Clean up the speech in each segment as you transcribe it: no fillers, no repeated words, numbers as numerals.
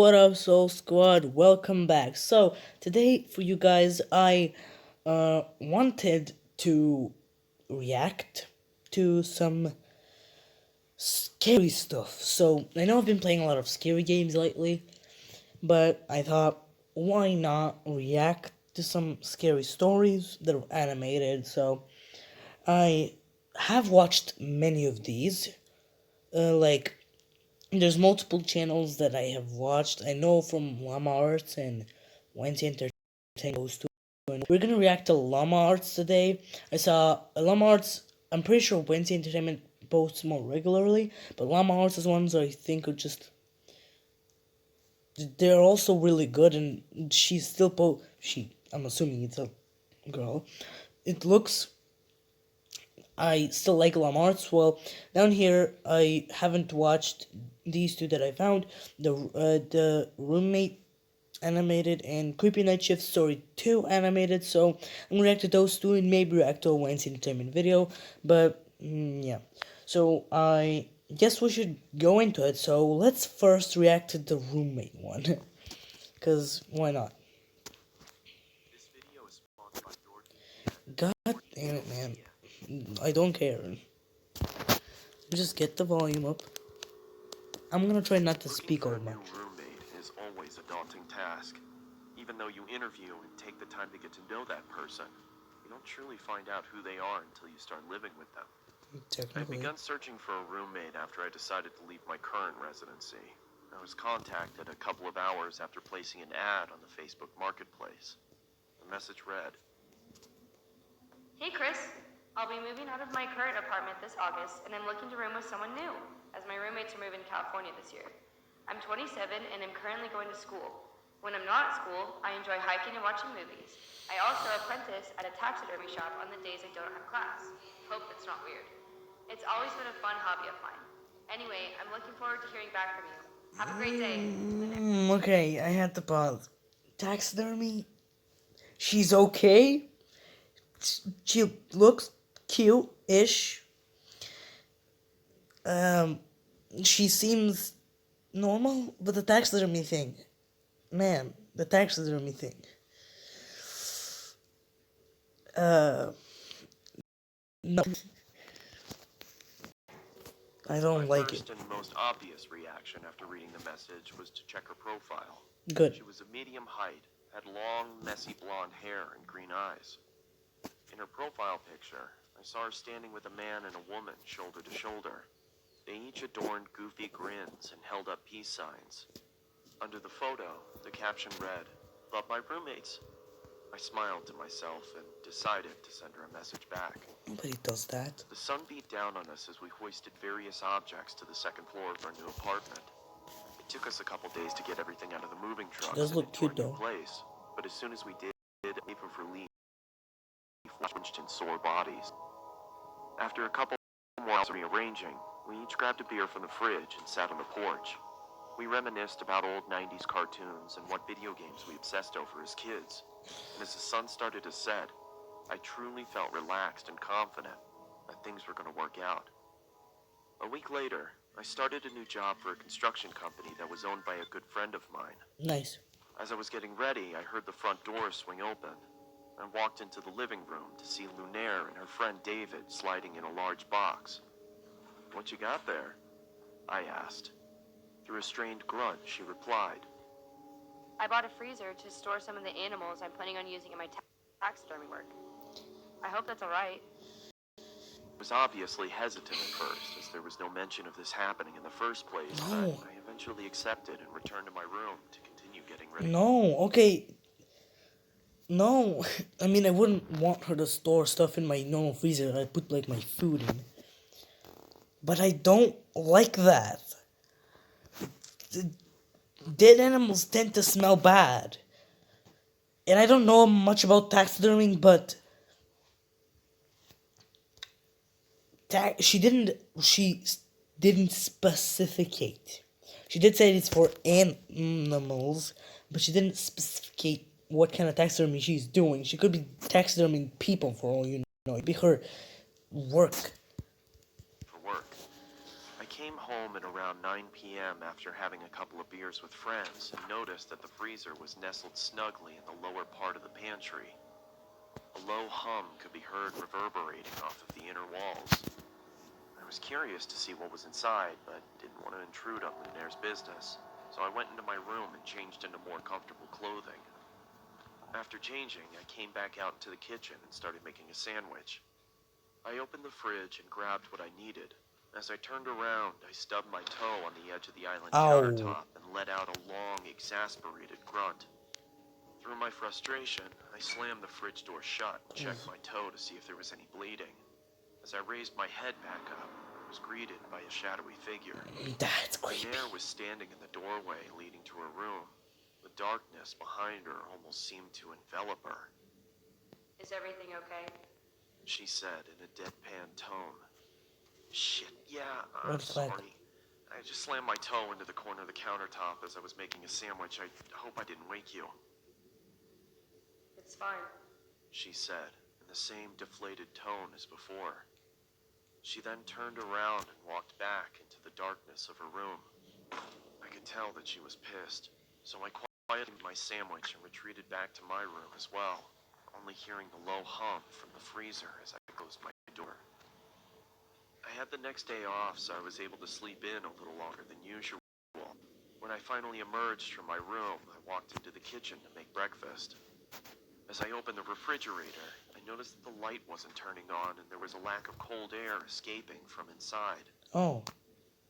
what up, Soul Squad? Welcome back. So, today for you guys, I wanted to react to some scary stuff. So, I know I've been playing a lot of scary games lately, but I thought, why not react to some scary stories that are animated? So, I have watched many of these, like there's multiple channels that I have watched. I know from Llama Arts and Wednesday Entertainment those two. And we're gonna react to Llama Arts today. I saw Llama Arts. I'm pretty sure Wednesday Entertainment posts more regularly, but Llama Arts is ones I think are just. They're also really good, and she's still she. I'm assuming it's a girl. It looks. I still like Llama Arts. Well, down here I haven't watched these two that I found. The roommate animated and Creepy Night Shift Story 2 animated, so I'm gonna react to those two and maybe react to a Wayne's Entertainment video, but yeah. So I guess we should go into it, so let's first react to the roommate one, because why not? God damn it, man. I don't care. Just get the volume up. I'm gonna try not to speak over much. New roommate is always a daunting task. Even though you interview and take the time to get to know that person, you don't truly find out who they are until you start living with them. I've begun searching for a roommate after I decided to leave my current residency. I was contacted a couple of hours after placing an ad on the Facebook Marketplace. The message read, "Hey Chris, I'll be moving out of my current apartment this August and I'm looking to room with someone new, as my roommates are moving to California this year. I'm 27 and am currently going to school. When I'm not at school, I enjoy hiking and watching movies. I also apprentice at a taxidermy shop on the days I don't have class. Hope that's not weird. It's always been a fun hobby of mine. Anyway, I'm looking forward to hearing back from you. Have a great day." Okay, I had to pause. Taxidermy? She's okay? She looks cute-ish. She seems normal, but the taxidermy thing. Man, the taxidermy thing. No. I don't my like it. first and most obvious reaction after reading the message was to check her profile. Good. She was a medium height, had long, messy blonde hair and green eyes. In her profile picture, I saw her standing with a man and a woman shoulder to shoulder. They each adorned goofy grins and held up peace signs. Under the photo, the caption read, "Love my roommates." I smiled to myself and decided to send her a message back. Nobody does that. The sun beat down on us as we hoisted various objects to the second floor of our new apartment. It took us a couple days to get everything out of the moving trucks does and look into cute, our new though. place, but as soon as we did, a wave of relief flinched in sore bodies. After a couple more hours of rearranging, we each grabbed a beer from the fridge and sat on the porch. We reminisced about old 90s cartoons and what video games we obsessed over as kids. And as the sun started to set, I truly felt relaxed and confident that things were going to work out. A week later, I started a new job for a construction company that was owned by a good friend of mine. Nice. As I was getting ready, I heard the front door swing open. I walked into the living room to see Lunaire and her friend David sliding in a large box. "What you got there?" I asked. Through a strained grunt, she replied, "I bought a freezer to store some of the animals I'm planning on using in my taxidermy work. I hope that's alright." I was obviously hesitant at first, as there was no mention of this happening in the first place, No. but I eventually accepted and returned to my room to continue getting ready. No, okay. No. I mean, I wouldn't want her to store stuff in my normal freezer. I put, like, my food in. But I don't like that. Dead animals tend to smell bad. And I don't know much about taxiderming, but she didn't specificate. She did say it's for animals, but she didn't specificate what kind of taxidermy she's doing. She could be taxiderming people for all you know. It'd be her work. For work. I came home at around 9 p.m. after having a couple of beers with friends and noticed that the freezer was nestled snugly in the lower part of the pantry. A low hum could be heard reverberating off of the inner walls. I was curious to see what was inside, but didn't want to intrude on Lunaire's business, so I went into my room and changed into more comfortable clothing. After changing, I came back out into the kitchen and started making a sandwich. I opened the fridge and grabbed what I needed. As I turned around, I stubbed my toe on the edge of the island Ow. countertop and let out a long, exasperated grunt. Through my frustration, I slammed the fridge door shut and checked my toe to see if there was any bleeding. As I raised my head back up, I was greeted by a shadowy figure. That's creepy. Lunaire was standing in the doorway leading to her room. The darkness behind her almost seemed to envelop her. Is everything okay? She said in a deadpan tone. Shit, yeah, I'm Red flag. sorry. I just slammed my toe into the corner of the countertop as I was making a sandwich. I hope I didn't wake you. It's fine. She said, in the same deflated tone as before. She then turned around and walked back into the darkness of her room. I could tell that she was pissed, so I quietly ate my sandwich and retreated back to my room as well, only hearing the low hum from the freezer as I closed my door. I had the next day off, so I was able to sleep in a little longer than usual. When I finally emerged from my room, I walked into the kitchen to make breakfast. As I opened the refrigerator, I noticed that the light wasn't turning on and there was a lack of cold air escaping from inside. Oh.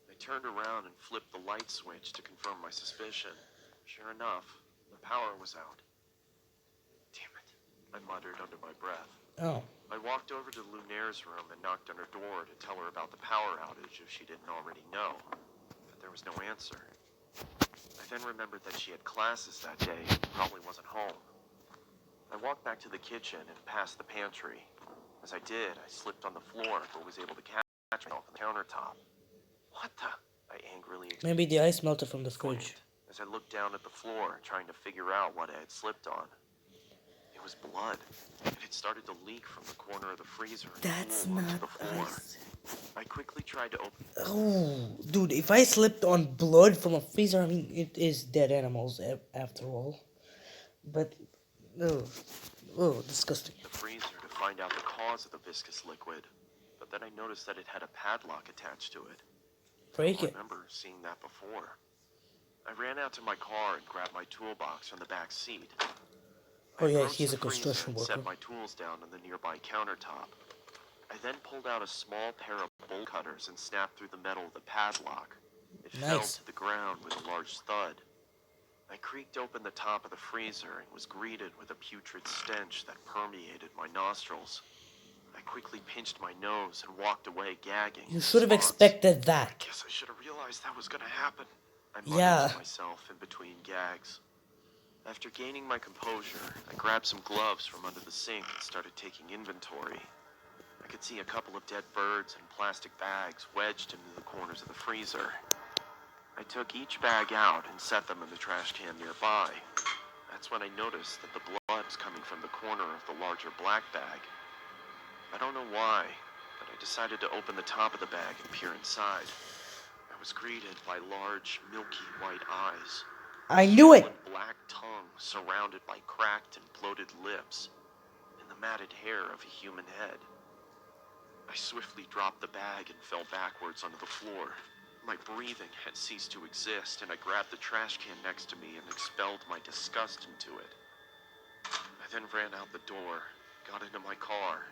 I turned around and flipped the light switch to confirm my suspicion. Sure enough, the power was out. Damn it, I muttered under my breath. Oh. I walked over to Lunaire's room and knocked on her door to tell her about the power outage if she didn't already know, but there was no answer. I then remembered that she had classes that day and probably wasn't home. I walked back to the kitchen and past the pantry. As I did, I slipped on the floor but was able to catch myself on the countertop. What the? I angrily Maybe the ice melted from the exclaimed fridge. as I looked down at the floor trying to figure out what I had slipped on. It was blood. It had started to leak from the corner of the freezer and That's pool onto not the floor. ice. I quickly tried to open. Oh, dude, if I slipped on blood from a freezer, I mean, it is dead animals after all. But, disgusting. The freezer to find out the cause of the viscous liquid, but then I noticed that it had a padlock attached to it. Break I it. remember seeing that before. I ran out to my car and grabbed my toolbox from the back seat. Oh I yeah, approached he's the a construction freezer and worker. set my tools down on the nearby countertop. I then pulled out a small pair of bolt cutters and snapped through the metal of the padlock. It fell Nice. to the ground with a large thud. I creaked open the top of the freezer and was greeted with a putrid stench that permeated my nostrils. I quickly pinched my nose and walked away gagging. You in should have response. expected I that. guess I should have realized that was gonna happen. I muttered Yeah. to myself in between gags. After gaining my composure, I grabbed some gloves from under the sink and started taking inventory. I could see a couple of dead birds and plastic bags wedged into the corners of the freezer. I took each bag out and set them in the trash can nearby. That's when I noticed that the blood was coming from the corner of the larger black bag. I don't know why, but I decided to open the top of the bag and peer inside. I was greeted by large, milky white eyes. I knew it. Swollen black tongue surrounded by cracked and bloated lips, and the matted hair of a human head. I swiftly dropped the bag and fell backwards onto the floor. My breathing had ceased to exist, and I grabbed the trash can next to me and expelled my disgust into it. I then ran out the door, got into my car,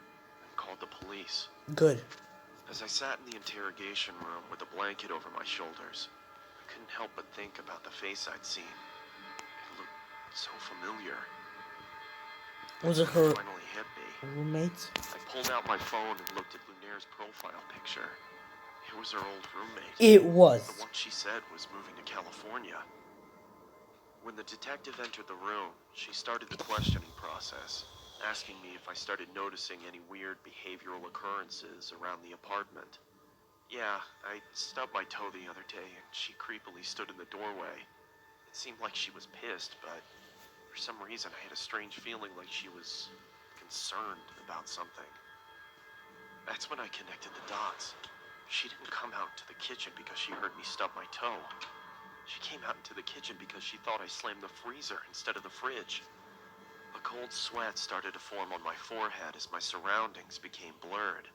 and called the police. Good. As I sat in the interrogation room with a blanket over my shoulders, I couldn't help but think about the face I'd seen. It looked so familiar. Was it That's when her it finally hit me. roommate? I pulled out my phone and looked at Lunaire's profile picture. It was her old roommate. It was. The one she said was moving to California. When the detective entered the room, she started the questioning process, asking me if I started noticing any weird behavioral occurrences around the apartment. Yeah, I stubbed my toe the other day and she creepily stood in the doorway. It seemed like she was pissed, but for some reason I had a strange feeling like she was concerned about something. That's when I connected the dots. She didn't come out to the kitchen because she heard me stub my toe. She came out into the kitchen because she thought I slammed the freezer instead of the fridge. A cold sweat started to form on my forehead as my surroundings became blurred.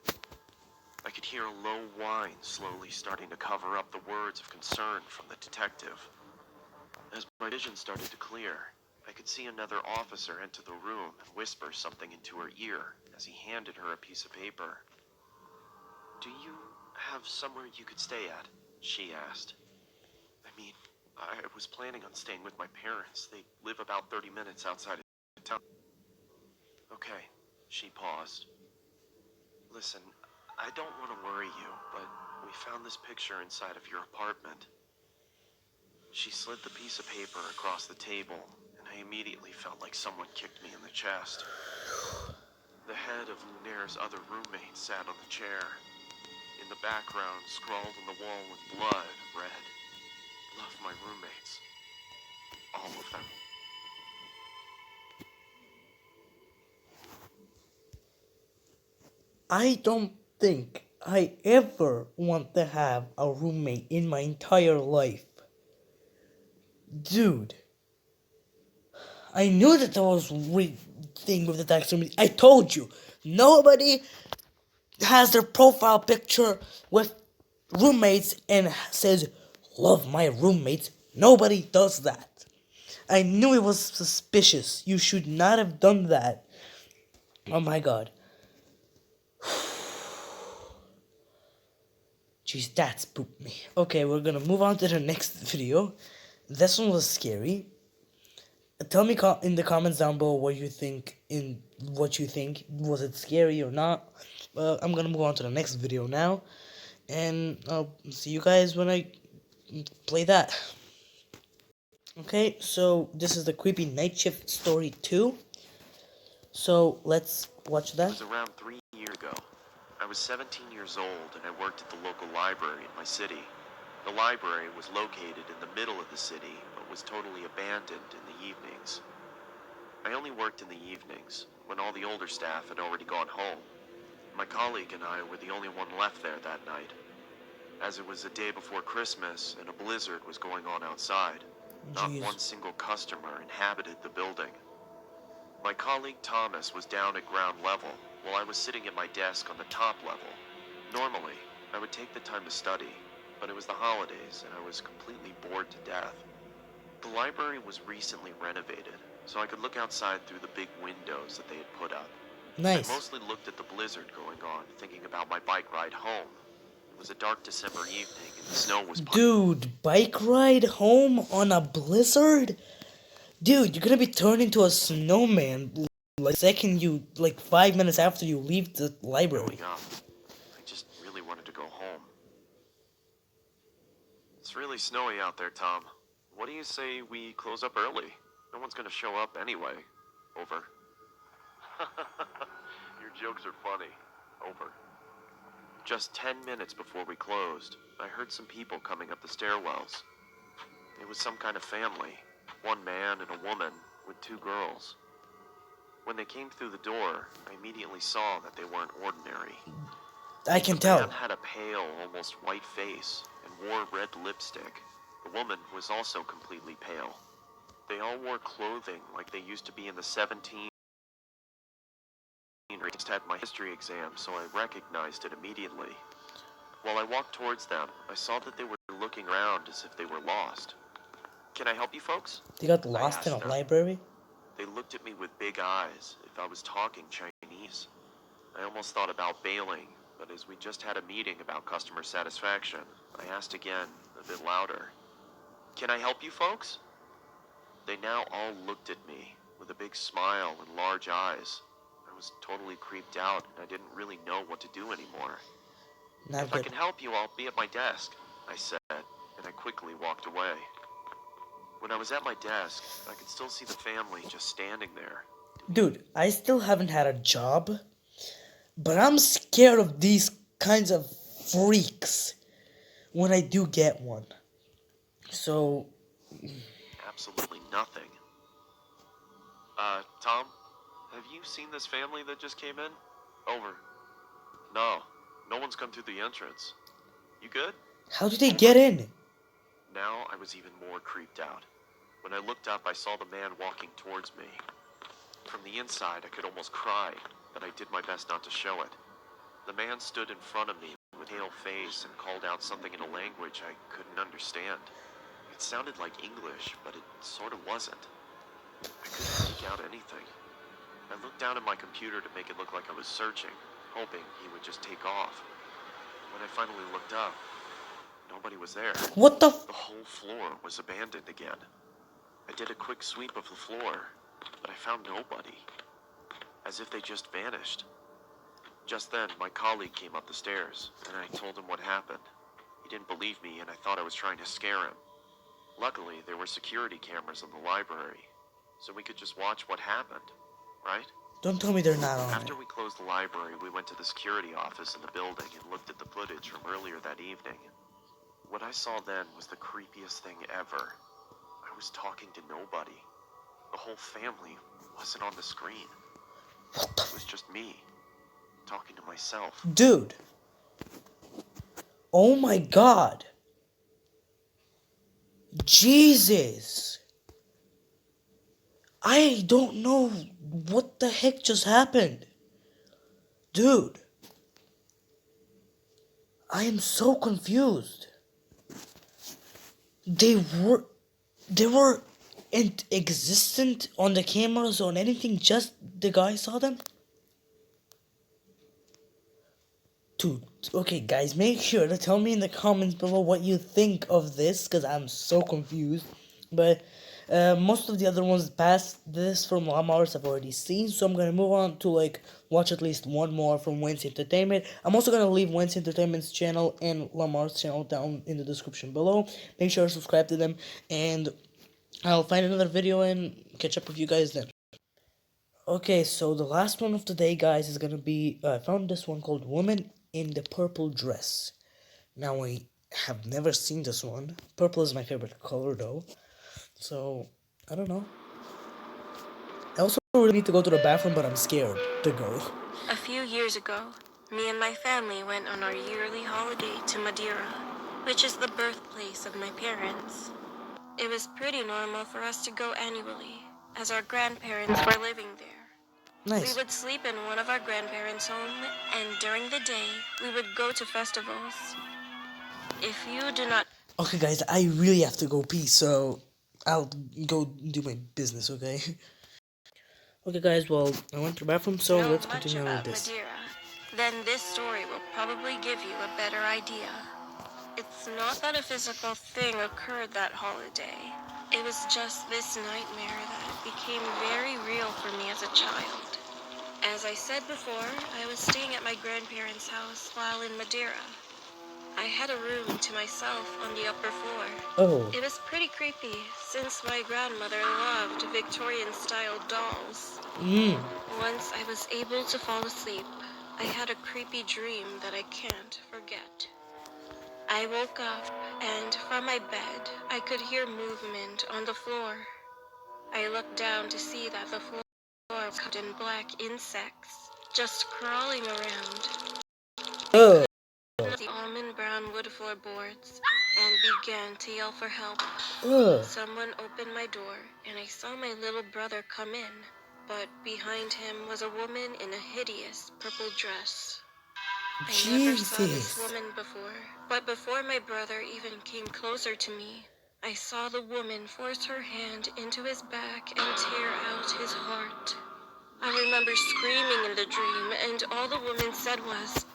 I could hear a low whine slowly starting to cover up the words of concern from the detective. As my vision started to clear, I could see another officer enter the room and whisper something into her ear as he handed her a piece of paper. "Do you have somewhere you could stay at?" she asked. "I mean, I was planning on staying with my parents. They live about 30 minutes outside of town." "Okay," she paused. "Listen, I don't want to worry you, but we found this picture inside of your apartment." She slid the piece of paper across the table, and I immediately felt like someone kicked me in the chest. The head of Lunaire's other roommate sat on the chair. In the background, scrawled on the wall in blood, read, "Love my roommates. All of them." I don't think I ever want to have a roommate in my entire life. Dude, I knew that there was thing with the taxidermy. I told you, nobody has their profile picture with roommates and says, "Love my roommates." Nobody does that. I knew it was suspicious. You should not have done that. Oh my god. Jeez, that spooked me. Okay, we're gonna move on to the next video. This one was scary. Tell me in the comments down below what you think. Was it scary or not? I'm gonna move on to the next video now, and I'll see you guys when I play that. Okay, so this is the creepy night shift story 2. So let's watch It that. was around 3 years ago. I was 17 years old and I worked at the local library in my city. The library was located in the middle of the city, but was totally abandoned in the evenings. I only worked in the evenings, when all the older staff had already gone home. My colleague and I were the only one left there that night. As it was the day before Christmas and a blizzard was going on outside, not Jeez. one single customer inhabited the building. My colleague Thomas was down at ground level, while I was sitting at my desk on the top level. Normally, I would take the time to study, but it was the holidays and I was completely bored to death. The library was recently renovated, so I could look outside through the big windows that they had put up. I Nice. mostly looked at the blizzard going on, thinking about my bike ride home. It was a dark December evening and the snow was Dude, bike ride home on a blizzard? Dude, you're gonna be turned into a snowman like 5 minutes after you leave the library. going up. I just really wanted to go home. "It's really snowy out there, Tom. What do you say we close up early? No one's gonna show up anyway. Over." "Your jokes are funny. Over." Just 10 minutes before we closed, I heard some people coming up the stairwells. It was some kind of family, one man and a woman with 2 girls. When they came through the door, I immediately saw that they weren't ordinary. I can The man tell. had a pale, almost white face and wore red lipstick. The woman was also completely pale. They all wore clothing like they used to be in the 17. I just had my history exam, so I recognized it immediately. While I walked towards them, I saw that they were looking around as if they were lost. "Can I help you folks?" They got I lost in a asked them. library? They looked at me with big eyes, if I was talking Chinese. I almost thought about bailing, but as we just had a meeting about customer satisfaction, I asked again, a bit louder. "Can I help you folks?" They now all looked at me, with a big smile and large eyes. I was totally creeped out, and I didn't really know what to do anymore. Not "If I good. can help you, I'll be at my desk," I said, and I quickly walked away. When I was at my desk, I could still see the family just standing there. Dude, I still haven't had a job, but I'm scared of these kinds of freaks when I do get one. So, Absolutely nothing. Tom, have you seen this family that just came in?" "Over." "No, no one's come through the entrance." You good? How did they get in? Now I was even more creeped out. When I looked up, I saw the man walking towards me. From the inside, I could almost cry, but I did my best not to show it. The man stood in front of me with a pale face and called out something in a language I couldn't understand. It sounded like English, but it sort of wasn't. I couldn't make out anything. I looked down at my computer to make it look like I was searching, hoping he would just take off. When I finally looked up, nobody was there. What the The whole floor was abandoned again. I did a quick sweep of the floor, but I found nobody. As if they just vanished. Just then, my colleague came up the stairs, and I told him what happened. He didn't believe me, and I thought I was trying to scare him. Luckily, there were security cameras in the library, so we could just watch what happened, right? Don't tell me they're not on it. After we closed the library, we went to the security office in the building and looked at the footage from earlier that evening. What I saw then was the creepiest thing ever. I was talking to nobody. The whole family wasn't on the screen. It was just me, talking to myself. Dude. Oh my god. Jesus. I don't know what the heck just happened. Dude. I am so confused. They weren't existent on the cameras or anything, just the guy saw them? Dude, okay guys, make sure to tell me in the comments below what you think of this, because I'm so confused. But most of the other ones past this from Lamar's I've already seen, so I'm gonna move on to like watch at least one more from Wayne's Entertainment. I'm also gonna leave Wayne's Entertainment's channel and Lamar's channel down in the description below. Make sure to subscribe to them, and I'll find another video and catch up with you guys then. Okay, so the last one of the day, guys, is gonna be, I found this one called Woman in the Purple Dress. Now, I have never seen this one. Purple is my favorite color, though. So, I don't know. I also really need to go to the bathroom, but I'm scared to go. A few years ago, me and my family went on our yearly holiday to Madeira, which is the birthplace of my parents. It was pretty normal for us to go annually, as our grandparents were living there. Nice. We would sleep in one of our grandparents' home, and during the day, we would go to festivals. If you do not... Okay, guys, I really have to go pee, so I'll go do my business, okay? Okay, guys, well, I went to the bathroom, so know let's much continue with about this. Madeira, then this story will probably give you a better idea. It's not that a physical thing occurred that holiday. It was just this nightmare that became very real for me as a child. As I said before, I was staying at my grandparents' house while in Madeira. I had a room to myself on the upper floor. Oh. It was pretty creepy, since my grandmother loved Victorian-style dolls. Once I was able to fall asleep, I had a creepy dream that I can't forget. I woke up, and from my bed, I could hear movement on the floor. I looked down to see that the floor was covered in black insects, just crawling around. Oh. The almond brown wood floorboards and began to yell for help. Someone opened my door, and I saw my little brother come in, but behind him was a woman in a hideous purple dress. I never saw this woman before, but before my brother even came closer to me, I saw the woman force her hand into his back and tear out his heart. I remember screaming in the dream, and all the woman said was,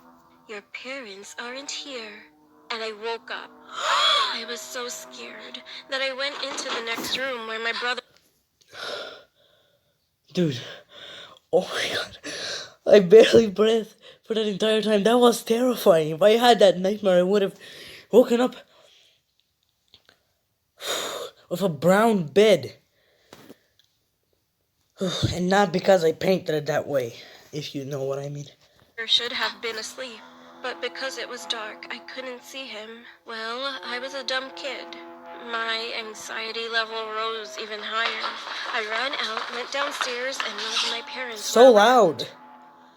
"Your parents aren't here." And I woke up. I was so scared that I went into the next room where my brother... Dude. Oh my god. I barely breathed for that entire time. That was terrifying. If I had that nightmare, I would have woken up with a brown bed. And not because I painted it that way, if you know what I mean. should have been asleep, but because it was dark, I couldn't see him. Well, I was a dumb kid. My anxiety level rose even higher. I ran out, went downstairs, and none of my parents So were loud. around.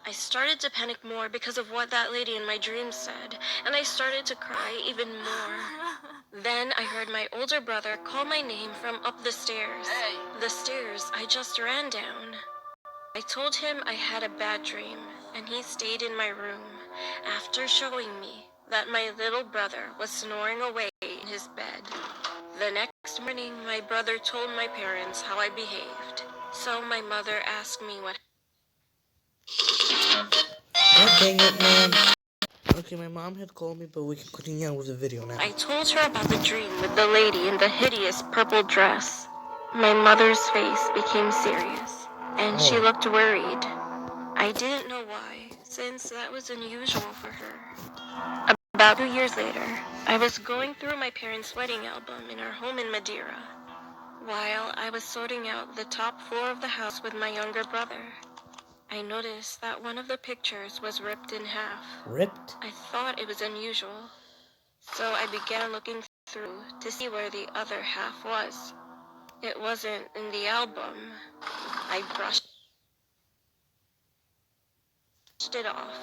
I started to panic more because of what that lady in my dreams said, and I started to cry even more. Then I heard my older brother call my name from up the stairs. Hey. The stairs I just ran down. I told him I had a bad dream, and he stayed in my room after showing me that my little brother was snoring away in his bed. The next morning, my brother told my parents how I behaved. So my mother asked me what. God dang it, man. Okay, my mom had called me, but we can continue on with the video now. I told her about the dream with the lady in the hideous purple dress. My mother's face became serious, and she looked worried. I didn't know why, since that was unusual for her. About 2 years later, I was going through my parents' wedding album in our home in Madeira, while I was sorting out the top floor of the house with my younger brother. I noticed that one of the pictures was ripped in half. Ripped? I thought it was unusual, so I began looking through to see where the other half was. It wasn't in the album. I brushed it off.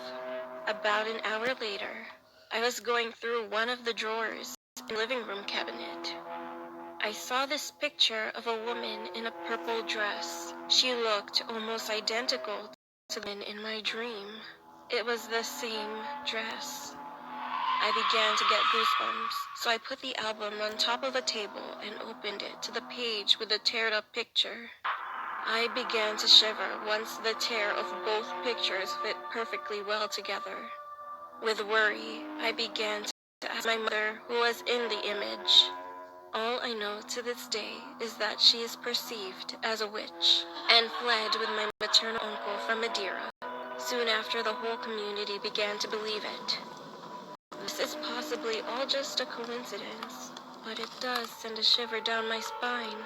About an hour later, I was going through one of the drawers in the living room cabinet. I saw this picture of a woman in a purple dress. She looked almost identical to the one in my dream. It was the same dress. I began to get goosebumps, so I put the album on top of a table and opened it to the page with the teared up picture. I began to shiver once the tear of both pictures fit perfectly well together. With worry, I began to ask my mother who was in the image. All I know to this day is that she is perceived as a witch and fled with my maternal uncle from Madeira. Soon after, the whole community began to believe it. This is possibly all just a coincidence, but it does send a shiver down my spine.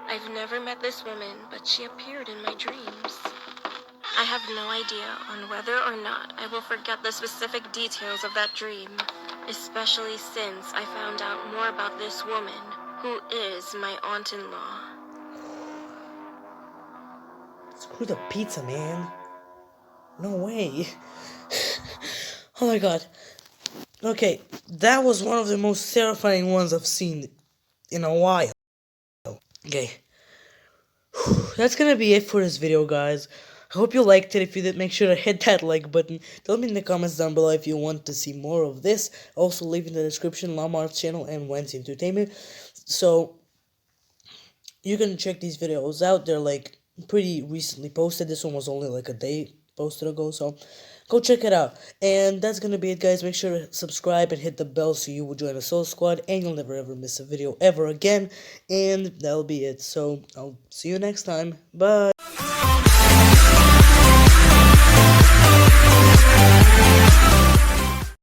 I've never met this woman, but she appeared in my dreams. I have no idea on whether or not I will forget the specific details of that dream, especially since I found out more about this woman, who is my aunt-in-law. Screw the pizza, man. No way. Oh my god. Okay, that was one of the most terrifying ones I've seen in a while. Okay. That's gonna be it for this video, guys. I hope you liked it. If you did, make sure to hit that like button. Tell me in the comments down below if you want to see more of this. Also, leave in the description Lamar's channel and Wednesday Entertainment. So, you can check these videos out. They're like pretty recently posted. This one was only like a day posted ago, so go check it out. And that's gonna be it, guys. Make sure to subscribe and hit the bell so you will join the Soul Squad and you'll never ever miss a video ever again. And that'll be it. So I'll see you next time. Bye.